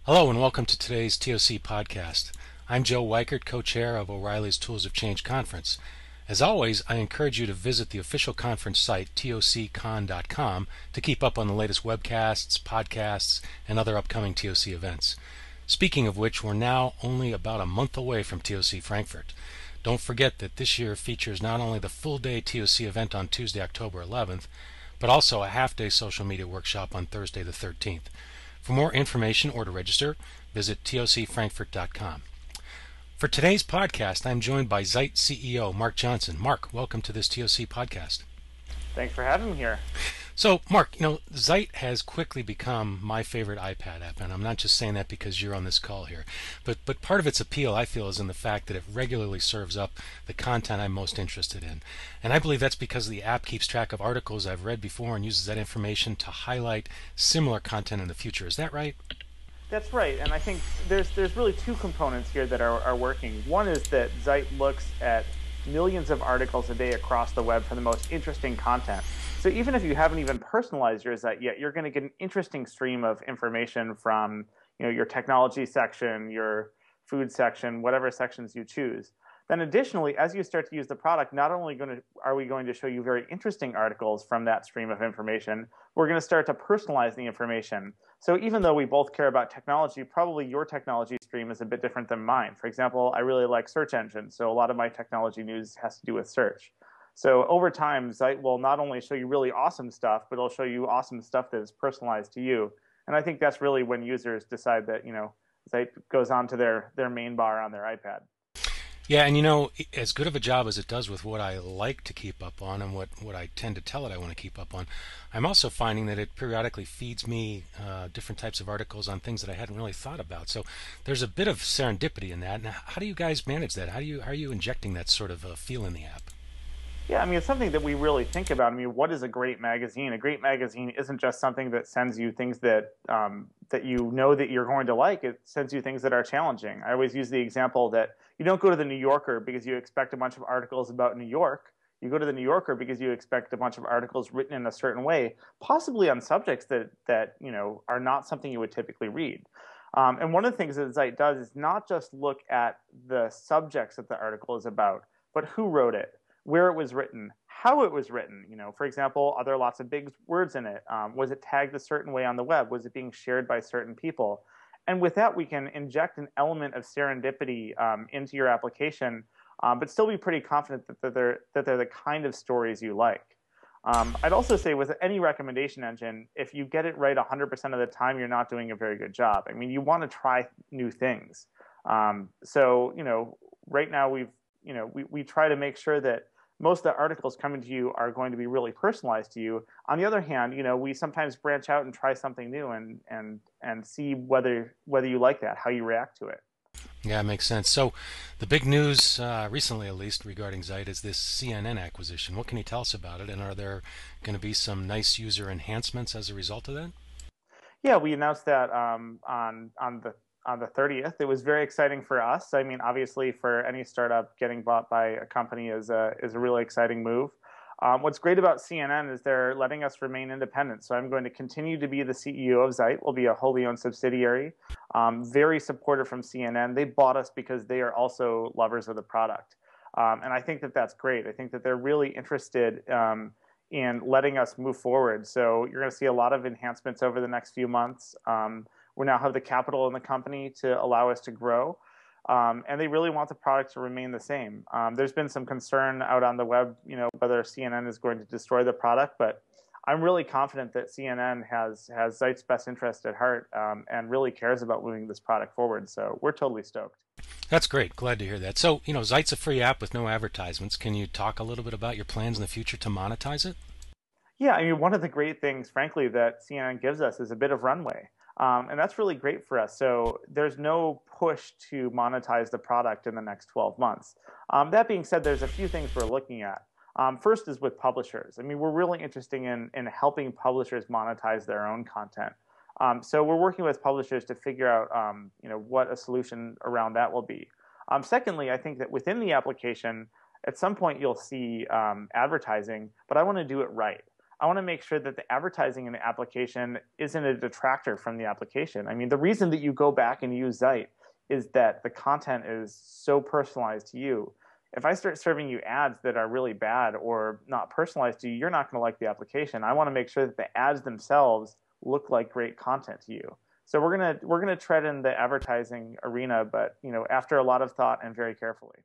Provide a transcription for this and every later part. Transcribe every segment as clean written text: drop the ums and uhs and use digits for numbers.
Hello and welcome to today's TOC podcast. I'm Joe Weichert, co-chair of O'Reilly's Tools of Change conference. As always, I encourage you to visit the official conference site, toccon.com, to keep up on the latest webcasts, podcasts, and other upcoming TOC events. Speaking of which, we're now only about a month away from TOC Frankfurt. Don't forget that this year features not only the full-day TOC event on Tuesday, October 11th, but also a half-day social media workshop on Thursday the 13th. For more information or to register, visit tocfrankfurt.com. For today's podcast, I'm joined by Zite CEO Mark Johnson. Mark, welcome to this TOC podcast. Thanks for having me here. So, Mark, Zite has quickly become my favorite iPad app, and I'm not just saying that because you're on this call here. But part of its appeal, I feel, is in the fact that it regularly serves up the content I'm most interested in. And I believe that's because the app keeps track of articles I've read before and uses that information to highlight similar content in the future. Is that right? That's right, and I think there's really two components here that are working. One is that Zite looks at millions of articles a day across the web for the most interesting content. So even if you haven't even personalized your Zite yet, you're going to get an interesting stream of information from your technology section, your food section, whatever sections you choose. Then additionally, as you start to use the product, not only are we going to show you very interesting articles from that stream of information, we're going to start to personalize the information. So even though we both care about technology, probably your technology stream is a bit different than mine. For example, I really like search engines, so a lot of my technology news has to do with search. So over time, Zite will not only show you really awesome stuff, but it'll show you awesome stuff that is personalized to you. And I think that's really when users decide that, Zite goes on to their main bar on their iPad. Yeah, and as good of a job as it does with what I like to keep up on and what I tend to tell it I want to keep up on, I'm also finding that it periodically feeds me different types of articles on things that I hadn't really thought about. So there's a bit of serendipity in that. Now, how do you guys manage that? How are you injecting that sort of feel in the app? Yeah, I mean, it's something that we really think about. I mean, what is a great magazine? A great magazine isn't just something that sends you things that that you know that you're going to like. It sends you things that are challenging. I always use the example that you don't go to the New Yorker because you expect a bunch of articles about New York. You go to the New Yorker because you expect a bunch of articles written in a certain way, possibly on subjects that are not something you would typically read. And one of the things that Zite does is not just look at the subjects that the article is about, but who wrote it, where it was written, how it was written. For example, are there lots of big words in it? Was it tagged a certain way on the web? Was it being shared by certain people? And with that, we can inject an element of serendipity into your application, but still be pretty confident that they're the kind of stories you like. I'd also say with any recommendation engine, if you get it right 100% of the time, you're not doing a very good job. I mean, you want to try new things. Right now we try to make sure that most of the articles coming to you are going to be really personalized to you. On the other hand, we sometimes branch out and try something new and see whether you like that, how you react to it. Yeah, it makes sense. So the big news, recently at least, regarding Zite is this CNN acquisition. What can you tell us about it? And are there going to be some nice user enhancements as a result of that? Yeah, we announced that on the 30th. It was very exciting for us. I mean, obviously, for any startup, getting bought by a company is a really exciting move. What's great about CNN is they're letting us remain independent. So I'm going to continue to be the CEO of Zite. We'll be a wholly owned subsidiary. Very supportive from CNN. They bought us because they are also lovers of the product. And I think that that's great. I think that they're really interested in letting us move forward. So you're going to see a lot of enhancements over the next few months. We now have the capital in the company to allow us to grow. And they really want the product to remain the same. There's been some concern out on the web, whether CNN is going to destroy the product, but I'm really confident that CNN has Zite's best interest at heart and really cares about moving this product forward. So we're totally stoked. That's great. Glad to hear that. So, Zite's a free app with no advertisements. Can you talk a little bit about your plans in the future to monetize it? Yeah, I mean, one of the great things, frankly, that CNN gives us is a bit of runway. And that's really great for us. So there's no push to monetize the product in the next 12 months. That being said, there's a few things we're looking at. First is with publishers. I mean, we're really interested in helping publishers monetize their own content. So we're working with publishers to figure out, what a solution around that will be. Secondly, I think that within the application, at some point you'll see advertising, but I want to do it right. I want to make sure that the advertising in the application isn't a detractor from the application. I mean, the reason that you go back and use Zite is that the content is so personalized to you. If I start serving you ads that are really bad or not personalized to you, you're not going to like the application. I want to make sure that the ads themselves look like great content to you. So we're gonna tread in the advertising arena, but after a lot of thought and very carefully.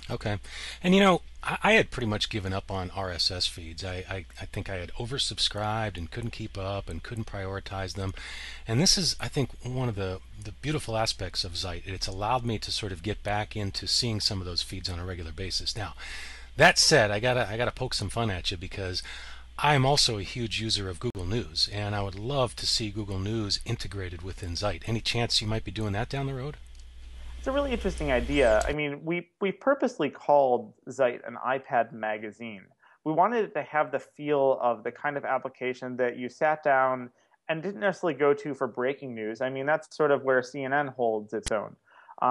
Okay. And I had pretty much given up on RSS feeds. I think I had oversubscribed and couldn't keep up and couldn't prioritize them. And this is, I think, one of the beautiful aspects of Zite. It's allowed me to sort of get back into seeing some of those feeds on a regular basis. Now, that said, I gotta poke some fun at you because I am also a huge user of Google News, and I would love to see Google News integrated within Zite. Any chance you might be doing that down the road? It's a really interesting idea. I mean, we purposely called Zite an iPad magazine. We wanted it to have the feel of the kind of application that you sat down and didn't necessarily go to for breaking news. I mean, that's sort of where CNN holds its own.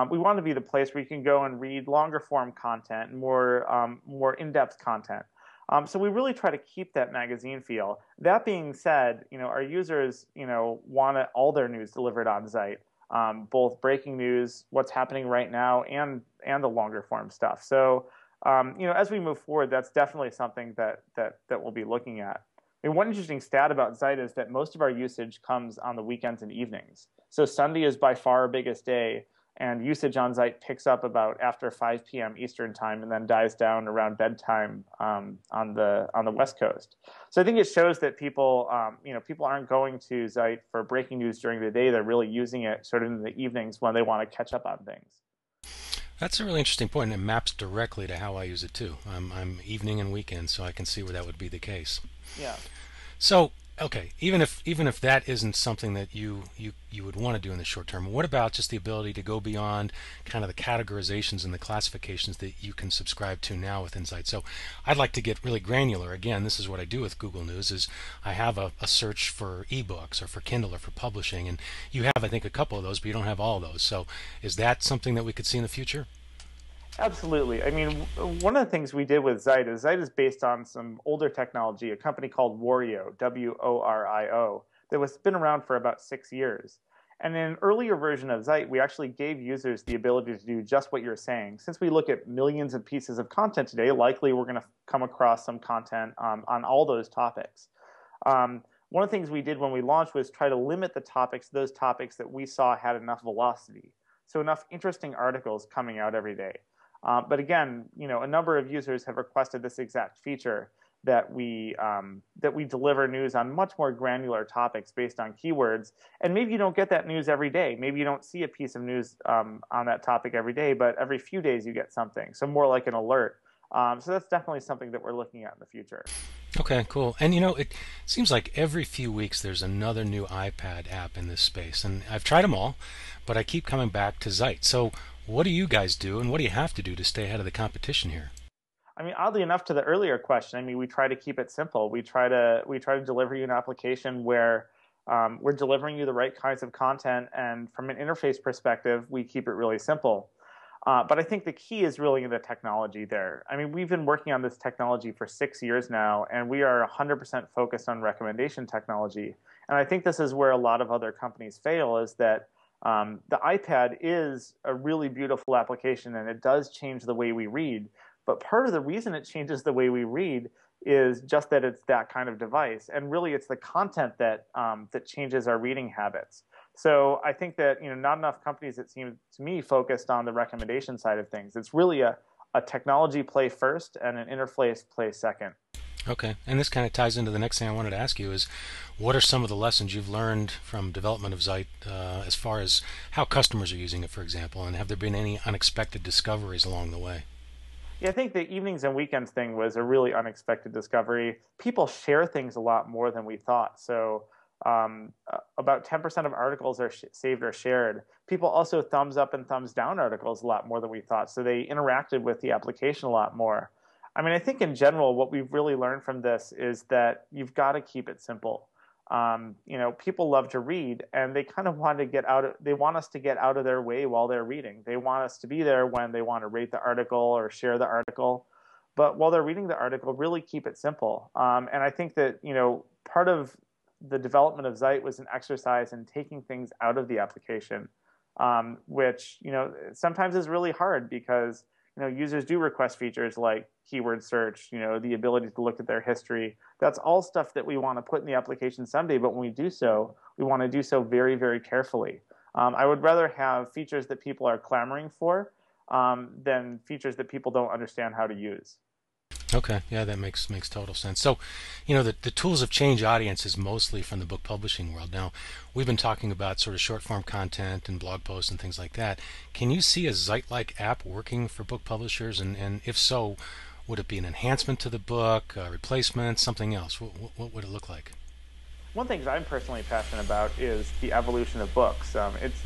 We want to be the place where you can go and read longer form content, more in-depth content. So we really try to keep that magazine feel. That being said, our users, want all their news delivered on Zite, both breaking news, what's happening right now, and the longer form stuff. So, as we move forward, that's definitely something that we'll be looking at. I mean, one interesting stat about Zite is that most of our usage comes on the weekends and evenings. So Sunday is by far our biggest day, and usage on Zite picks up about after 5 p.m. Eastern time, and then dies down around bedtime on the West Coast. So I think it shows that people aren't going to Zite for breaking news during the day. They're really using it sort of in the evenings when they want to catch up on things. That's a really interesting point, and it maps directly to how I use it too. I'm evening and weekend, so I can see where that would be the case. Yeah. So, okay, even if that isn't something that you would want to do in the short term, what about just the ability to go beyond kind of the categorizations and the classifications that you can subscribe to now with Zite? So I'd like to get really granular. Again, this is what I do with Google News is I have a search for ebooks or for Kindle or for publishing, and you have, I think, a couple of those, but you don't have all of those. So is that something that we could see in the future? Absolutely. I mean, one of the things we did with Zite is based on some older technology, a company called Wario, Worio, that was been around for about 6 years. And in an earlier version of Zite, we actually gave users the ability to do just what you're saying. Since we look at millions of pieces of content today, likely we're going to come across some content on all those topics. One of the things we did when we launched was try to limit the topics to those topics that we saw had enough velocity. So enough interesting articles coming out every day. But again, a number of users have requested this exact feature that we deliver news on much more granular topics based on keywords. And maybe you don't get that news every day. Maybe you don't see a piece of news on that topic every day, but every few days you get something. So more like an alert. So that's definitely something that we're looking at in the future. Okay, cool. And it seems like every few weeks there's another new iPad app in this space, and I've tried them all, but I keep coming back to Zite. So what do you guys do, and what do you have to do to stay ahead of the competition here? I mean, oddly enough, to the earlier question, I mean, we try to keep it simple. We try to deliver you an application where we're delivering you the right kinds of content, and from an interface perspective, we keep it really simple. But I think the key is really in the technology there. I mean, we've been working on this technology for 6 years now, and we are 100% focused on recommendation technology. And I think this is where a lot of other companies fail, is that the iPad is a really beautiful application, and it does change the way we read. But part of the reason it changes the way we read is just that it's that kind of device, and really it's the content that changes our reading habits. So I think that not enough companies, it seems to me, focused on the recommendation side of things. It's really a technology play first and an interface play second. Okay, and this kind of ties into the next thing I wanted to ask you is, what are some of the lessons you've learned from development of Zite as far as how customers are using it, for example, and have there been any unexpected discoveries along the way? Yeah, I think the evenings and weekends thing was a really unexpected discovery. People share things a lot more than we thought. So about 10% of articles are saved or shared. People also thumbs up and thumbs down articles a lot more than we thought. So they interacted with the application a lot more. I mean, I think in general, what we've really learned from this is that you've got to keep it simple. People love to read, and they kind of they want us to get out of their way while they're reading. They want us to be there when they want to rate the article or share the article. but while they're reading the article, really keep it simple. And I think that, part of the development of Zite was an exercise in taking things out of the application, which, sometimes is really hard because, users do request features like keyword search, the ability to look at their history. That's all stuff that we want to put in the application someday, but when we do so, we want to do so very, very carefully. I would rather have features that people are clamoring for than features that people don't understand how to use. Okay, yeah, that makes total sense. So, the tools of change audience is mostly from the book publishing world. Now, we've been talking about sort of short form content and blog posts and things like that. Can you see a Zite-like app working for book publishers? And if so, would it be an enhancement to the book, a replacement, something else? What would it look like? One thing that I'm personally passionate about is the evolution of books.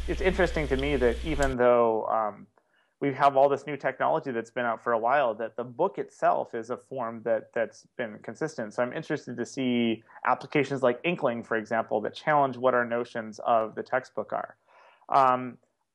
It's interesting to me that even though we have all this new technology that's been out for a while, that the book itself is a form that's been consistent. So I'm interested to see applications like Inkling, for example, that challenge what our notions of the textbook are.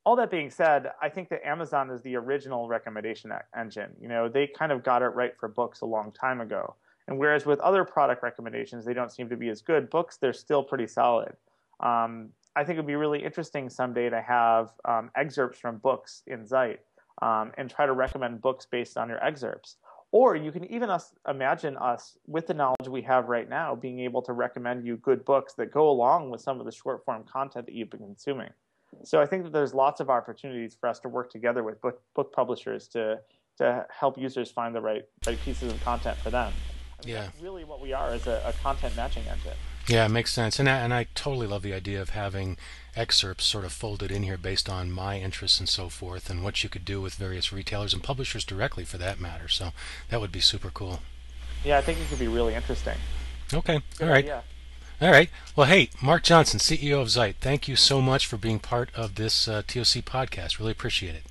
All that being said, I think that Amazon is the original recommendation engine. They kind of got it right for books a long time ago. And whereas with other product recommendations, they don't seem to be as good, books, they're still pretty solid. I think it would be really interesting someday to have excerpts from books in Zite. And try to recommend books based on your excerpts. Or you can even imagine us, with the knowledge we have right now, being able to recommend you good books that go along with some of the short form content that you've been consuming. So I think that there's lots of opportunities for us to work together with book publishers to help users find the right pieces of content for them. That's really what we are, as a content matching engine. Yeah, it makes sense. And I totally love the idea of having excerpts sort of folded in here based on my interests and so forth, and what you could do with various retailers and publishers directly for that matter. So that would be super cool. Yeah, I think it could be really interesting. Okay. All right. Yeah. All right. Well, hey, Mark Johnson, CEO of Zite, thank you so much for being part of this TOC podcast. Really appreciate it.